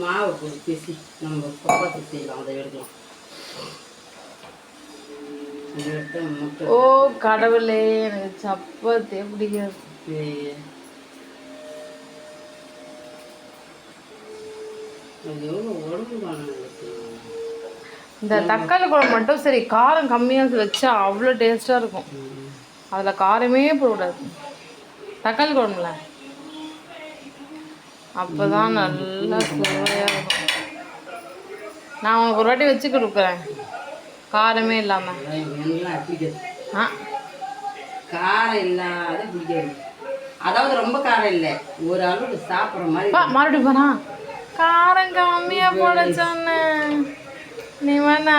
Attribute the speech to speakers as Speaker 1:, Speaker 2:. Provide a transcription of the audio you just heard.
Speaker 1: மாவை போட்டு பேசி நம்ம சப்பாத்தி செய்யலாம், அதை எடுக்கலாம்.
Speaker 2: ஓ கடவுளே, எனக்கு சப்பாத்தியே பிடிக்காது. இந்த தக்காளி குழம்பு மட்டும் சரி காரம் கம்மியாக வச்சா அவ்வளோ டேஸ்ட்டாக இருக்கும். அதில் காரமே போடக்கூடாது தக்காளி குழம்புல, அப்போ தான் நல்லா சுவையாக இருக்கும். நான் உனக்கு ஒரு வாட்டி வச்சு கொடுக்குறேன் காரமே இல்லாமல்.
Speaker 1: காரம் இல்லாத பிடிக்காது, அதாவது ரொம்ப காரம் இல்லை, ஒரு அளவுக்கு சாப்பிட்ற மாதிரி.
Speaker 2: மறுபடியும் போனா காரம் கம்மியாக போட சொன்னேன் நீ வேணா